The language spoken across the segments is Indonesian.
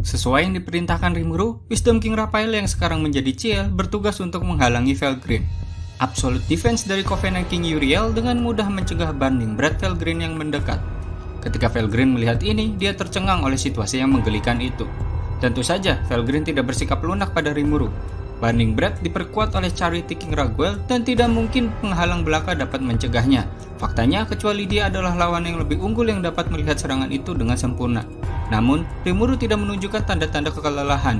Sesuai yang diperintahkan Rimuru, Wisdom King Raphael yang sekarang menjadi Ciel bertugas untuk menghalangi Felgreen. Absolute Defense dari Covenant King Uriel dengan mudah mencegah Burning Breath Felgreen yang mendekat. Ketika Felgreen melihat ini, dia tercengang oleh situasi yang menggelikan itu. Tentu saja, Felgreen tidak bersikap lunak pada Rimuru. Burning Breath diperkuat oleh Charity King Raguel dan tidak mungkin penghalang belaka dapat mencegahnya. Faktanya, kecuali dia adalah lawan yang lebih unggul yang dapat melihat serangan itu dengan sempurna. Namun, Rimuru tidak menunjukkan tanda-tanda kelelahan.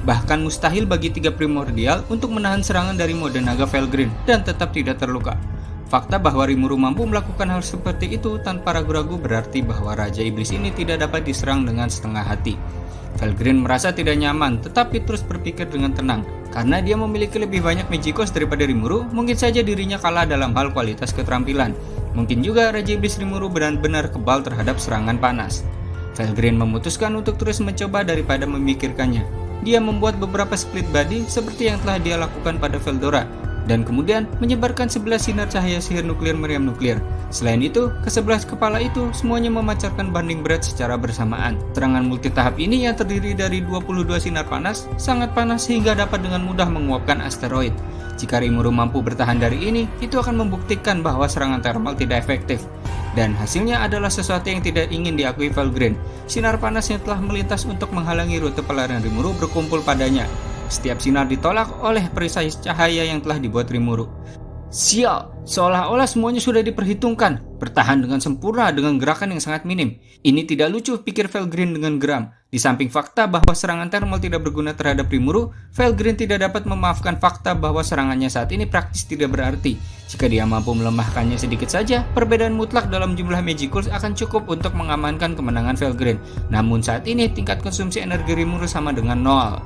Bahkan mustahil bagi tiga primordial untuk menahan serangan dari mode naga Felgreen dan tetap tidak terluka. Fakta bahwa Rimuru mampu melakukan hal seperti itu tanpa ragu-ragu berarti bahwa Raja Iblis ini tidak dapat diserang dengan setengah hati. Felgreen merasa tidak nyaman tetapi terus berpikir dengan tenang. Karena dia memiliki lebih banyak Magicos daripada Rimuru, mungkin saja dirinya kalah dalam hal kualitas keterampilan. Mungkin juga Raja Iblis Rimuru benar-benar kebal terhadap serangan panas. Felgreen memutuskan untuk terus mencoba daripada memikirkannya. Dia membuat beberapa split body seperti yang telah dia lakukan pada Veldora, dan kemudian menyebarkan 11 sinar cahaya sihir nuklir meriam nuklir. Selain itu, ke-11 kepala itu semuanya memancarkan Burning Breath secara bersamaan. Serangan multitahap ini yang terdiri dari 22 sinar panas, sangat panas hingga dapat dengan mudah menguapkan asteroid. Jika Rimuru mampu bertahan dari ini, itu akan membuktikan bahwa serangan thermal tidak efektif. Dan hasilnya adalah sesuatu yang tidak ingin diakui Felgreen. Sinar panas yang telah melintas untuk menghalangi rute pelarian Rimuru berkumpul padanya. Setiap sinar ditolak oleh perisai cahaya yang telah dibuat Rimuru. Sial, seolah-olah semuanya sudah diperhitungkan. Bertahan dengan sempurna dengan gerakan yang sangat minim. Ini tidak lucu, pikir Felgreen dengan geram. Di samping fakta bahwa serangan thermal tidak berguna terhadap Rimuru, Felgreen tidak dapat memaafkan fakta bahwa serangannya saat ini praktis tidak berarti. Jika dia mampu melemahkannya sedikit saja, perbedaan mutlak dalam jumlah Magicals akan cukup untuk mengamankan kemenangan Felgreen. Namun saat ini tingkat konsumsi energi Rimuru sama dengan 0.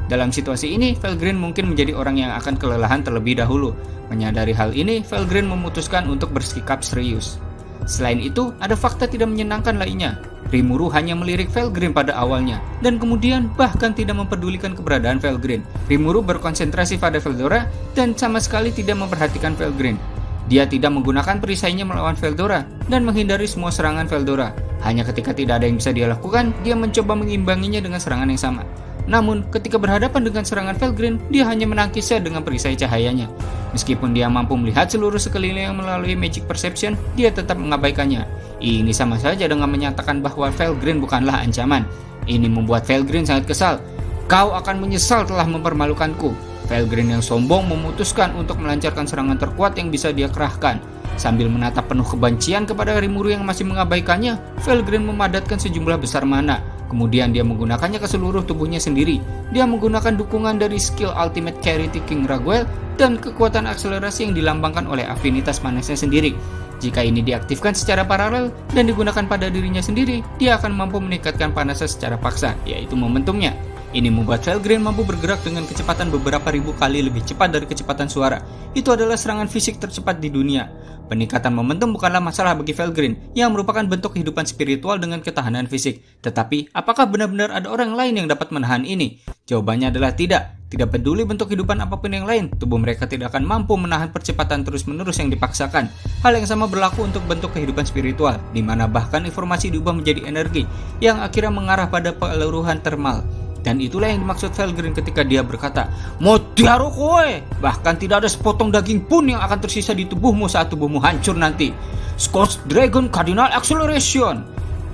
Dalam situasi ini, Felgreen mungkin menjadi orang yang akan kelelahan terlebih dahulu. Menyadari hal ini, Felgreen memutuskan untuk bersikap serius. Selain itu, ada fakta tidak menyenangkan lainnya. Rimuru hanya melirik Felgreen pada awalnya, dan kemudian bahkan tidak mempedulikan keberadaan Felgreen. Rimuru berkonsentrasi pada Veldora dan sama sekali tidak memperhatikan Felgreen. Dia tidak menggunakan perisainya melawan Veldora dan menghindari semua serangan Veldora. Hanya ketika tidak ada yang bisa dia lakukan, dia mencoba mengimbanginya dengan serangan yang sama. Namun, ketika berhadapan dengan serangan Felgreen, dia hanya menangkisnya dengan perisai cahayanya. Meskipun dia mampu melihat seluruh sekeliling melalui Magic Perception, dia tetap mengabaikannya. Ini sama saja dengan menyatakan bahwa Felgreen bukanlah ancaman. Ini membuat Felgreen sangat kesal. Kau akan menyesal telah mempermalukanku. Felgreen yang sombong memutuskan untuk melancarkan serangan terkuat yang bisa dia kerahkan. Sambil menatap penuh kebencian kepada Rimuru yang masih mengabaikannya, Felgreen memadatkan sejumlah besar mana. Kemudian dia menggunakannya ke seluruh tubuhnya sendiri. Dia menggunakan dukungan dari skill Ultimate Charity King Raguel dan kekuatan akselerasi yang dilambangkan oleh afinitas panasnya sendiri. Jika ini diaktifkan secara paralel dan digunakan pada dirinya sendiri, dia akan mampu meningkatkan panasnya secara paksa, yaitu momentumnya. Ini membuat Felgreen mampu bergerak dengan kecepatan beberapa ribu kali lebih cepat dari kecepatan suara. Itu adalah serangan fisik tercepat di dunia. Peningkatan momentum bukanlah masalah bagi Felgreen, yang merupakan bentuk kehidupan spiritual dengan ketahanan fisik. Tetapi, apakah benar-benar ada orang lain yang dapat menahan ini? Jawabannya adalah tidak. Tidak peduli bentuk kehidupan apapun yang lain, tubuh mereka tidak akan mampu menahan percepatan terus-menerus yang dipaksakan. Hal yang sama berlaku untuk bentuk kehidupan spiritual, di mana bahkan informasi diubah menjadi energi, yang akhirnya mengarah pada peluruhan thermal. Dan itulah yang dimaksud Felgreen ketika dia berkata, "Motiaro koe!" Bahkan tidak ada sepotong daging pun yang akan tersisa di tubuhmu saat tubuhmu hancur nanti. Scorched Dragon Cardinal Acceleration.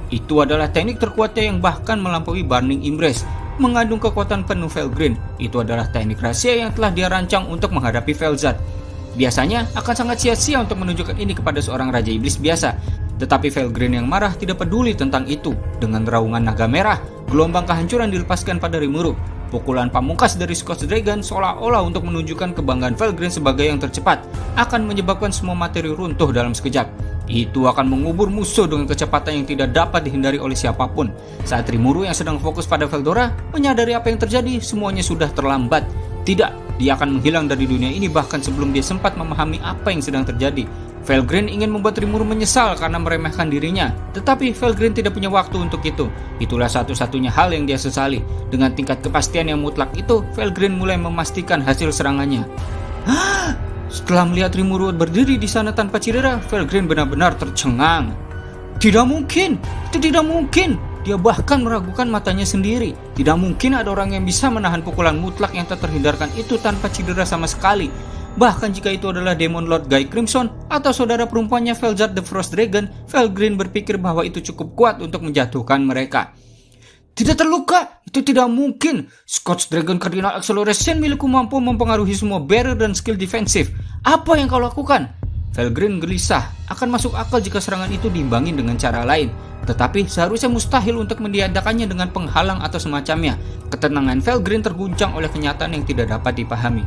Itu adalah teknik terkuatnya yang bahkan melampaui Burning Embrace. Mengandung kekuatan penuh Felgreen. Itu adalah teknik rahasia yang telah dia rancang untuk menghadapi Felzad. Biasanya akan sangat sia-sia untuk menunjukkan ini kepada seorang Raja Iblis biasa. Tetapi Felgreen yang marah tidak peduli tentang itu. Dengan raungan naga merah, gelombang kehancuran dilepaskan pada Rimuru. Pukulan pamungkas dari Scorched Dragon seolah-olah untuk menunjukkan kebanggaan Felgreen sebagai yang tercepat akan menyebabkan semua materi runtuh dalam sekejap. Itu akan mengubur musuh dengan kecepatan yang tidak dapat dihindari oleh siapapun. Saat Rimuru yang sedang fokus pada Veldora menyadari apa yang terjadi, semuanya sudah terlambat. Tidak, dia akan menghilang dari dunia ini bahkan sebelum dia sempat memahami apa yang sedang terjadi. Felgreen ingin membuat Rimuru menyesal karena meremehkan dirinya, tetapi Felgreen tidak punya waktu untuk itu. Itulah satu-satunya hal yang dia sesali. Dengan tingkat kepastian yang mutlak itu, Felgreen mulai memastikan hasil serangannya. Setelah melihat Rimuru berdiri di sana tanpa cedera, Felgreen benar-benar tercengang. Tidak mungkin, itu tidak mungkin. Dia bahkan meragukan matanya sendiri. Tidak mungkin ada orang yang bisa menahan pukulan mutlak yang tak terhindarkan itu tanpa cedera sama sekali. Bahkan jika itu adalah Demon Lord Guy Crimson atau saudara perempuannya Vel'Jad the Frost Dragon, Felgrin berpikir bahwa itu cukup kuat untuk menjatuhkan mereka. Tidak terluka, itu tidak mungkin. Scourge Dragon Cardinal Acceleration milikku mampu mempengaruhi semua barrier dan skill defensif. Apa yang kau lakukan? Felgrin gelisah, akan masuk akal jika serangan itu diimbangi dengan cara lain. Tetapi seharusnya mustahil untuk meniadakannya dengan penghalang atau semacamnya. Ketenangan Felgrin terguncang oleh kenyataan yang tidak dapat dipahami.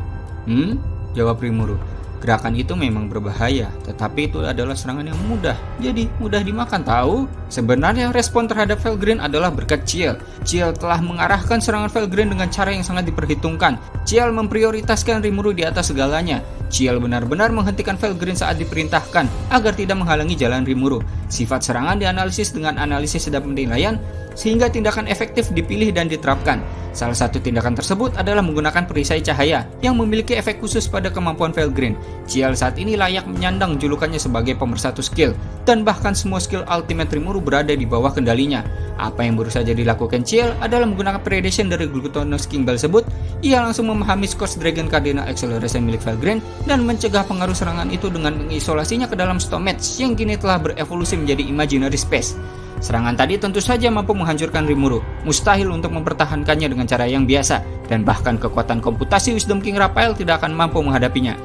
Jawab Rimuru. Gerakan itu memang berbahaya, tetapi itu adalah serangan yang mudah, jadi mudah dimakan tahu. Sebenarnya respon terhadap Felgrin adalah berkat Ciel. Ciel telah mengarahkan serangan Felgrin dengan cara yang sangat diperhitungkan. Ciel memprioritaskan Rimuru di atas segalanya. Ciel benar-benar menghentikan Felgrin saat diperintahkan agar tidak menghalangi jalan Rimuru. Sifat serangan dianalisis dengan analisis dan penilaian, sehingga tindakan efektif dipilih dan diterapkan. Salah satu tindakan tersebut adalah menggunakan perisai cahaya yang memiliki efek khusus pada kemampuan Felgrin. Ciel saat ini layak menyandang julukannya sebagai pemersatu skill, dan bahkan semua skill ultimate Rimuru berada di bawah kendalinya. Apa yang baru saja dilakukan Ciel adalah menggunakan predation dari Glutonous King tersebut. Ia langsung memahami Scourge Dragon Cardinal Acceleration milik Felgrin dan mencegah pengaruh serangan itu dengan mengisolasinya ke dalam Stomach yang kini telah berevolusi menjadi Imaginary Space. Serangan tadi tentu saja mampu menghancurkan Rimuru, mustahil untuk mempertahankannya dengan cara yang biasa, dan bahkan kekuatan komputasi Wisdom King Raphael tidak akan mampu menghadapinya.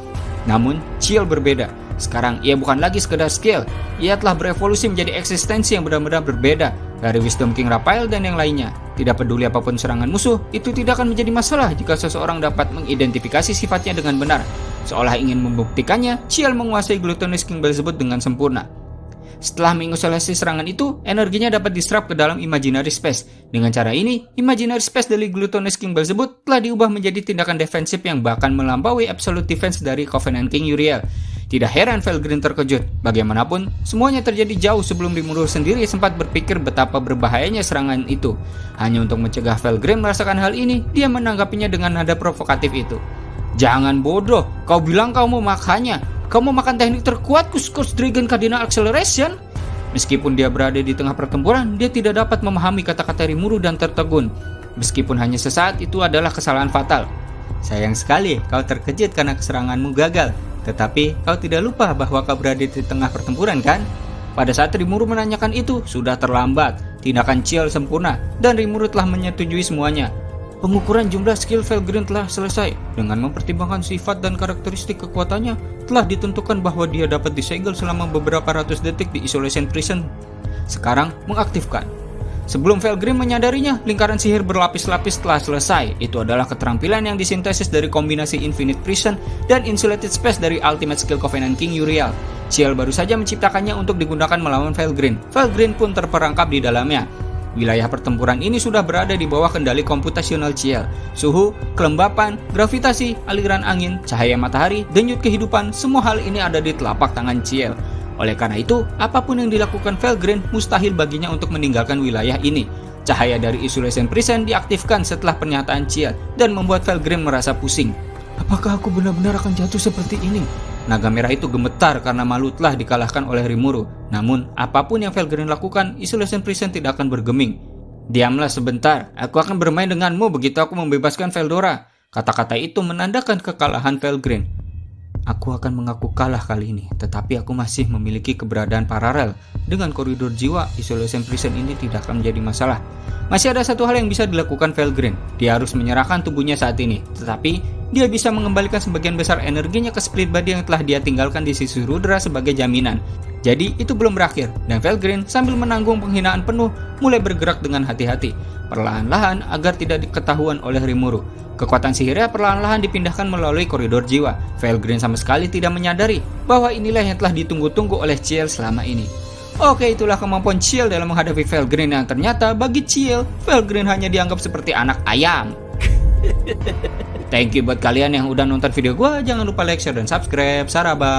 Namun, Ciel berbeda. Sekarang ia bukan lagi sekedar skill, ia telah berevolusi menjadi eksistensi yang benar-benar berbeda dari Wisdom King Raphael dan yang lainnya. Tidak peduli apapun serangan musuh, itu tidak akan menjadi masalah jika seseorang dapat mengidentifikasi sifatnya dengan benar. Seolah ingin membuktikannya, Ciel menguasai Glutonous King tersebut dengan sempurna. Setelah mengisolasi serangan itu, energinya dapat diserap ke dalam Imaginary Space. Dengan cara ini, Imaginary Space dari Glutonous King tersebut telah diubah menjadi tindakan defensif yang bahkan melampaui Absolute Defense dari Covenant King Uriel. Tidak heran Felgrin terkejut. Bagaimanapun, semuanya terjadi jauh sebelum Rimuru sendiri sempat berpikir betapa berbahayanya serangan itu. Hanya untuk mencegah Felgrin merasakan hal ini, dia menanggapinya dengan nada provokatif itu. Jangan bodoh, kau bilang kau mau makannya. Kau mau makan teknik terkuatku, Scourge Dragon Cardinal Acceleration? Meskipun dia berada di tengah pertempuran, dia tidak dapat memahami kata-kata Rimuru dan tertegun. Meskipun hanya sesaat, itu adalah kesalahan fatal. Sayang sekali kau terkejut karena seranganmu gagal. Tetapi kau tidak lupa bahwa kau berada di tengah pertempuran, kan? Pada saat Rimuru menanyakan itu, sudah terlambat. Tindakan Ciel sempurna, dan Rimuru telah menyetujui semuanya. Pengukuran jumlah skill Felgrin telah selesai. Dengan mempertimbangkan sifat dan karakteristik kekuatannya, telah ditentukan bahwa dia dapat disegel selama beberapa ratus detik di Isolation Prison. Sekarang, mengaktifkan. Sebelum Felgrin menyadarinya, lingkaran sihir berlapis-lapis telah selesai. Itu adalah keterampilan yang disintesis dari kombinasi Infinite Prison dan Insulated Space dari Ultimate Skill Covenant King Uriel. Ciel baru saja menciptakannya untuk digunakan melawan Felgrin. Felgrin pun terperangkap di dalamnya. Wilayah pertempuran ini sudah berada di bawah kendali komputasional Ciel. Suhu, kelembapan, gravitasi, aliran angin, cahaya matahari, denyut kehidupan, semua hal ini ada di telapak tangan Ciel. Oleh karena itu, apapun yang dilakukan Felgrin mustahil baginya untuk meninggalkan wilayah ini. Cahaya dari Isolation Prison diaktifkan setelah pernyataan Ciel dan membuat Felgrin merasa pusing. Apakah aku benar-benar akan jatuh seperti ini? Naga merah itu gemetar karena malu telah dikalahkan oleh Rimuru. Namun, apapun yang Felgrin lakukan, Isolation Prison tidak akan bergeming. Diamlah sebentar, aku akan bermain denganmu begitu aku membebaskan Veldora. Kata-kata itu menandakan kekalahan Felgrin. Aku akan mengaku kalah kali ini, tetapi aku masih memiliki keberadaan paralel. Dengan koridor jiwa, Isolation Prison ini tidak akan menjadi masalah. Masih ada satu hal yang bisa dilakukan Felgrin. Dia harus menyerahkan tubuhnya saat ini, tetapi dia bisa mengembalikan sebagian besar energinya ke split body yang telah dia tinggalkan di sisi Rudra sebagai jaminan. Jadi itu belum berakhir, dan Felgrin sambil menanggung penghinaan penuh mulai bergerak dengan hati-hati, perlahan-lahan agar tidak diketahuan oleh Rimuru. Kekuatan sihirnya perlahan-lahan dipindahkan melalui koridor jiwa. Felgrin sama sekali tidak menyadari bahwa inilah yang telah ditunggu-tunggu oleh Ciel selama ini. Oke, itulah kemampuan Ciel dalam menghadapi Felgrin yang ternyata bagi Ciel, Felgrin hanya dianggap seperti anak ayam. Thank you buat kalian yang udah nonton video gue. Jangan lupa like, share, dan subscribe. Saraba.